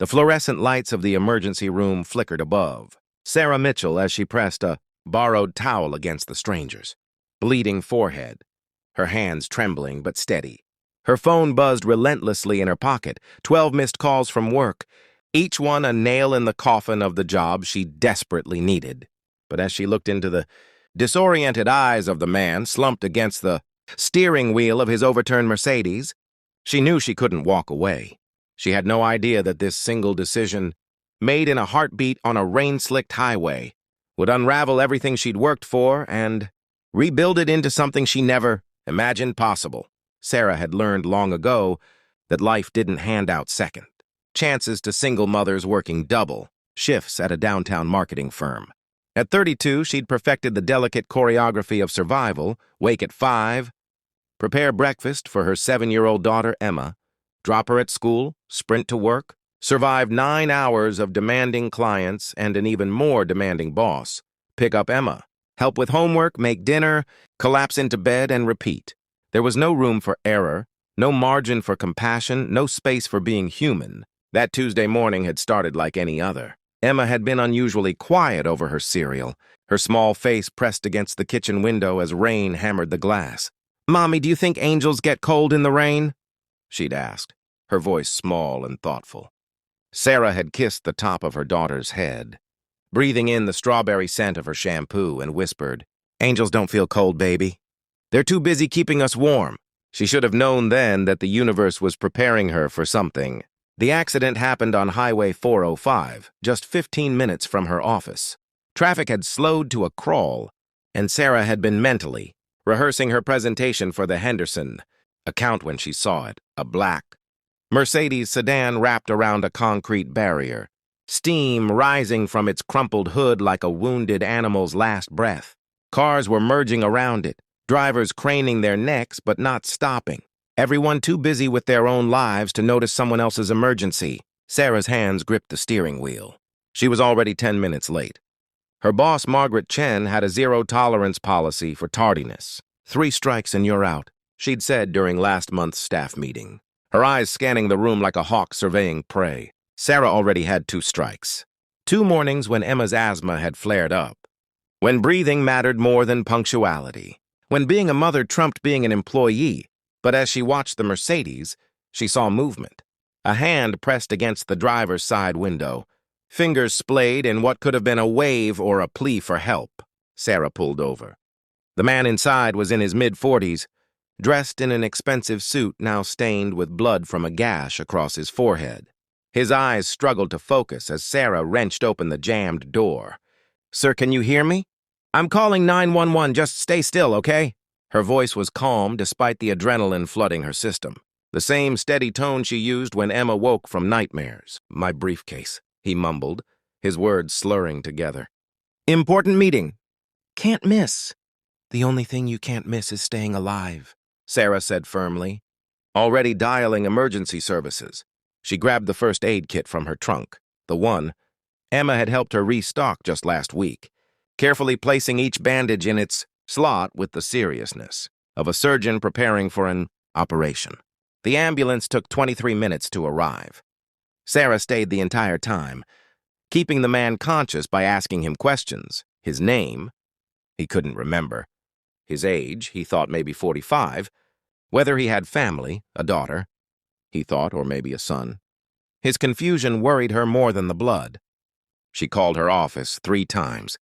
The fluorescent lights of the emergency room flickered above. Sarah Mitchell as she pressed a borrowed towel against the stranger's. Bleeding forehead, her hands trembling but steady. Her phone buzzed relentlessly in her pocket, 12 missed calls from work, each one a nail in the coffin of the job she desperately needed. But as she looked into the disoriented eyes of the man slumped against the steering wheel of his overturned Mercedes, she knew she couldn't walk away. She had no idea that this single decision, made in a heartbeat on a rain-slicked highway, would unravel everything she'd worked for and rebuild it into something she never imagined possible. Sarah had learned long ago that life didn't hand out second chances to single mothers working double shifts at a downtown marketing firm. At 32, she'd perfected the delicate choreography of survival: wake at 5, prepare breakfast for her 7-year-old daughter, Emma, drop her at school, sprint to work, survive 9 hours of demanding clients and an even more demanding boss, pick up Emma, help with homework, make dinner, collapse into bed, and repeat. There was no room for error, no margin for compassion, no space for being human. That Tuesday morning had started like any other. Emma had been unusually quiet over her cereal, her small face pressed against the kitchen window as rain hammered the glass. "Mommy, do you think angels get cold in the rain?" she'd asked, her voice small and thoughtful. Sarah had kissed the top of her daughter's head, breathing in the strawberry scent of her shampoo, and whispered, "Angels don't feel cold, baby. They're too busy keeping us warm." She should have known then that the universe was preparing her for something. The accident happened on Highway 405, just 15 minutes from her office. Traffic had slowed to a crawl, and Sarah had been mentally rehearsing her presentation for the Henderson account when she saw it, a black Mercedes sedan wrapped around a concrete barrier, steam rising from its crumpled hood like a wounded animal's last breath. Cars were merging around it, drivers craning their necks but not stopping. Everyone too busy with their own lives to notice someone else's emergency. Sarah's hands gripped the steering wheel. She was already 10 minutes late. Her boss, Margaret Chen, had a zero-tolerance policy for tardiness. 3 strikes and you're out, she'd said during last month's staff meeting, her eyes scanning the room like a hawk surveying prey. Sarah already had 2 strikes. 2 mornings when Emma's asthma had flared up, when breathing mattered more than punctuality, when being a mother trumped being an employee. But as she watched the Mercedes, she saw movement. A hand pressed against the driver's side window, fingers splayed in what could have been a wave or a plea for help. Sarah pulled over. The man inside was in his mid-40s, dressed in an expensive suit now stained with blood from a gash across his forehead. His eyes struggled to focus as Sarah wrenched open the jammed door. "Sir, can you hear me? I'm calling 911. Just stay still, okay?" Her voice was calm despite the adrenaline flooding her system. The same steady tone she used when Emma woke from nightmares. "My briefcase," he mumbled, his words slurring together. "Important meeting." "Can't miss." "The only thing you can't miss is staying alive," Sarah said firmly. Already dialing emergency services, she grabbed the first aid kit from her trunk, the one Emma had helped her restock just last week, carefully placing each bandage in its slot with the seriousness of a surgeon preparing for an operation. The ambulance took 23 minutes to arrive. Sarah stayed the entire time, keeping the man conscious by asking him questions. His name, he couldn't remember. His age, he thought maybe 45. Whether he had family, a daughter, he thought, or maybe a son. His confusion worried her more than the blood. She called her office 3 times,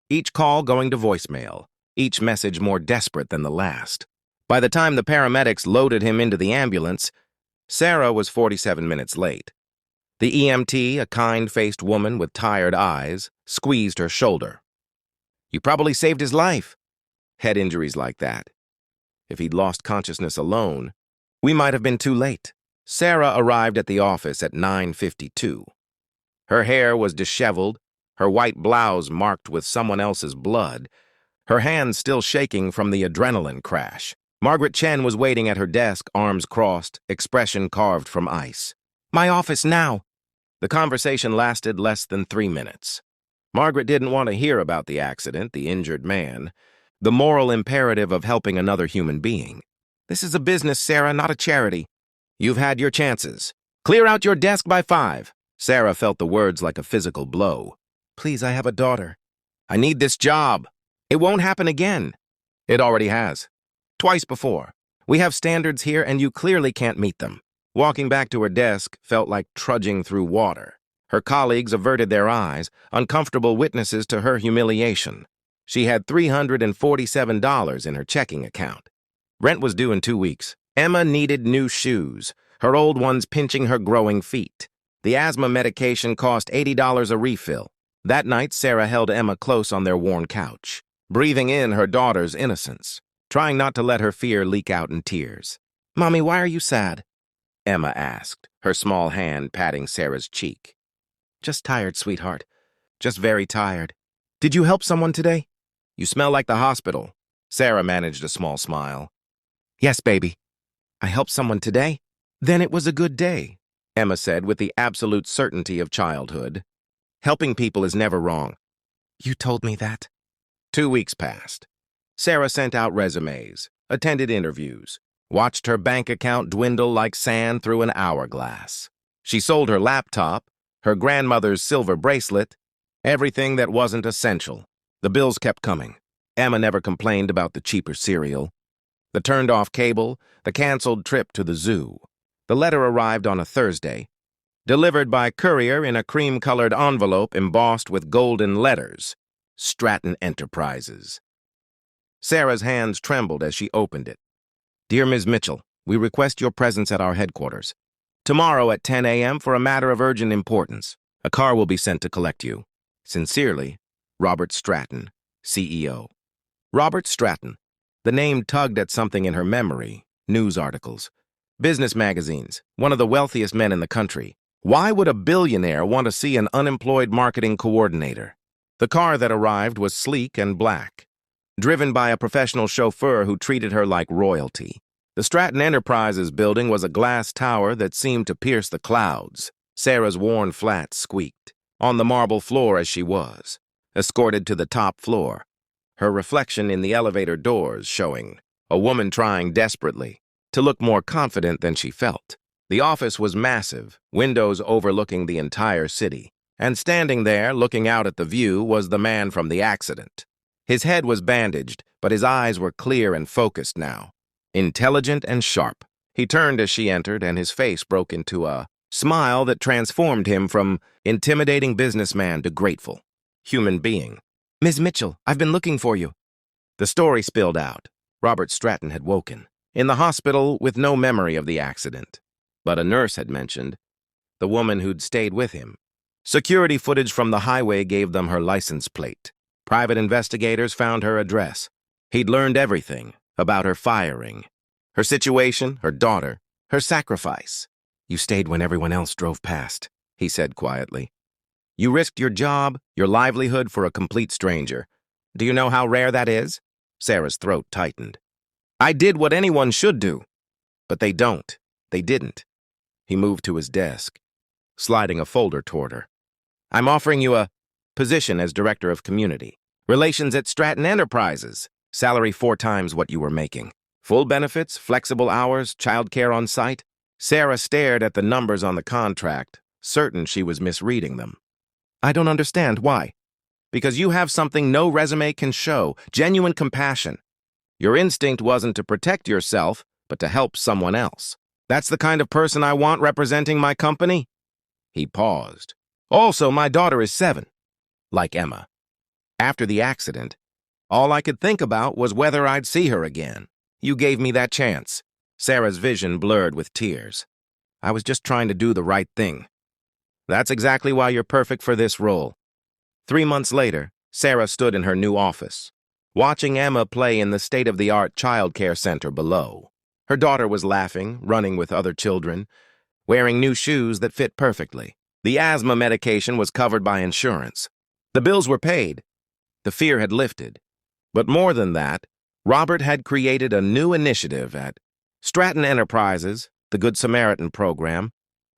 each call going to voicemail, each message more desperate than the last. By the time the paramedics loaded him into the ambulance, Sarah was 47 minutes late. The EMT, a kind-faced woman with tired eyes, squeezed her shoulder. "You probably saved his life." Head injuries like that. If he'd lost consciousness alone, we might have been too late. Sarah arrived at the office at 9:52. Her hair was disheveled, her white blouse marked with someone else's blood, her hands still shaking from the adrenaline crash. Margaret Chen was waiting at her desk, arms crossed, expression carved from ice. "My office now." The conversation lasted less than 3 minutes. Margaret didn't want to hear about the accident, the injured man, the moral imperative of helping another human being. "This is a business, Sarah, not a charity. You've had your chances. Clear out your desk by 5. Sarah felt the words like a physical blow. Please, I have a daughter. I need this job. It won't happen again. It already has. Twice before. We have standards here and you clearly can't meet them. Walking back to her desk felt like trudging through water. Her colleagues averted their eyes, uncomfortable witnesses to her humiliation. She had $347 in her checking account. Rent was due in 2 weeks. Emma needed new shoes, her old ones pinching her growing feet. The asthma medication cost $80 a refill. That night, Sarah held Emma close on their worn couch, breathing in her daughter's innocence, trying not to let her fear leak out in tears. Mommy, why are you sad? Emma asked, her small hand patting Sarah's cheek. Just tired, sweetheart. Just very tired. Did you help someone today? You smell like the hospital. Sarah managed a small smile. Yes, baby. I helped someone today? Then it was a good day, Emma said with the absolute certainty of childhood. Helping people is never wrong. You told me that. 2 weeks passed. Sarah sent out resumes, attended interviews, watched her bank account dwindle like sand through an hourglass. She sold her laptop, her grandmother's silver bracelet, everything that wasn't essential. The bills kept coming. Emma never complained about the cheaper cereal, the turned-off cable, the canceled trip to the zoo. The letter arrived on a Thursday, delivered by courier in a cream-colored envelope embossed with golden letters, Stratton Enterprises. Sarah's hands trembled as she opened it. Dear Ms. Mitchell, we request your presence at our headquarters. Tomorrow at 10 a.m. for a matter of urgent importance. A car will be sent to collect you. Sincerely, Robert Stratton, CEO. Robert Stratton. The name tugged at something in her memory. News articles. Business magazines. One of the wealthiest men in the country. Why would a billionaire want to see an unemployed marketing coordinator? The car that arrived was sleek and black, driven by a professional chauffeur who treated her like royalty. The Stratton Enterprises building was a glass tower that seemed to pierce the clouds. Sarah's worn flat squeaked, on the marble floor as she was, escorted to the top floor, her reflection in the elevator doors showing, a woman trying desperately to look more confident than she felt. The office was massive, windows overlooking the entire city, and standing there, looking out at the view, was the man from the accident. His head was bandaged, but his eyes were clear and focused now, intelligent and sharp. He turned as she entered, and his face broke into a smile that transformed him from intimidating businessman to grateful human being. Ms. Mitchell, I've been looking for you. The story spilled out. Robert Stratton had woken, in the hospital with no memory of the accident. But a nurse had mentioned the woman who'd stayed with him. Security footage from the highway gave them her license plate. Private investigators found her address. He'd learned everything about her firing, her situation, her daughter, her sacrifice. You stayed when everyone else drove past, he said quietly. You risked your job, your livelihood for a complete stranger. Do you know how rare that is? Sarah's throat tightened. I did what anyone should do. But they don't. They didn't. He moved to his desk, sliding a folder toward her. I'm offering you a position as Director of Community Relations at Stratton Enterprises. Salary 4 times what you were making. Full benefits, flexible hours, childcare on site. Sarah stared at the numbers on the contract, certain she was misreading them. I don't understand. Why? Because you have something no resume can show, genuine compassion. Your instinct wasn't to protect yourself, but to help someone else. That's the kind of person I want representing my company? He paused. Also, my daughter is 7, like Emma. After the accident, all I could think about was whether I'd see her again. You gave me that chance. Sarah's vision blurred with tears. I was just trying to do the right thing. That's exactly why you're perfect for this role. 3 months later, Sarah stood in her new office, watching Emma play in the state-of-the-art childcare center below. Her daughter was laughing, running with other children, wearing new shoes that fit perfectly. The asthma medication was covered by insurance. The bills were paid. The fear had lifted. But more than that, Robert had created a new initiative at Stratton Enterprises, the Good Samaritan program,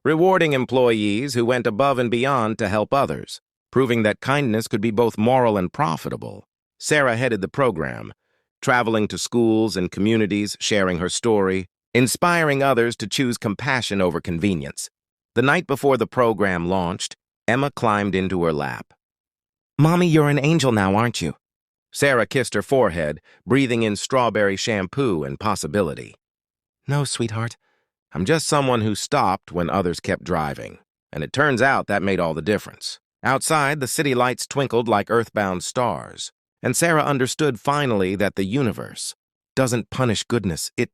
rewarding employees who went above and beyond to help others, proving that kindness could be both moral and profitable. Sarah headed the program, traveling to schools and communities, sharing her story, inspiring others to choose compassion over convenience. The night before the program launched, Emma climbed into her lap. "Mommy, you're an angel now, aren't you?" Sarah kissed her forehead, breathing in strawberry shampoo and possibility. "No, sweetheart. I'm just someone who stopped when others kept driving. And it turns out that made all the difference." Outside, the city lights twinkled like earthbound stars, and Sarah understood finally that the universe doesn't punish goodness, it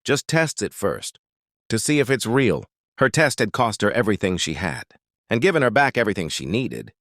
just tests it first, to see if it's real. Her test had cost her everything she had, and given her back everything she needed.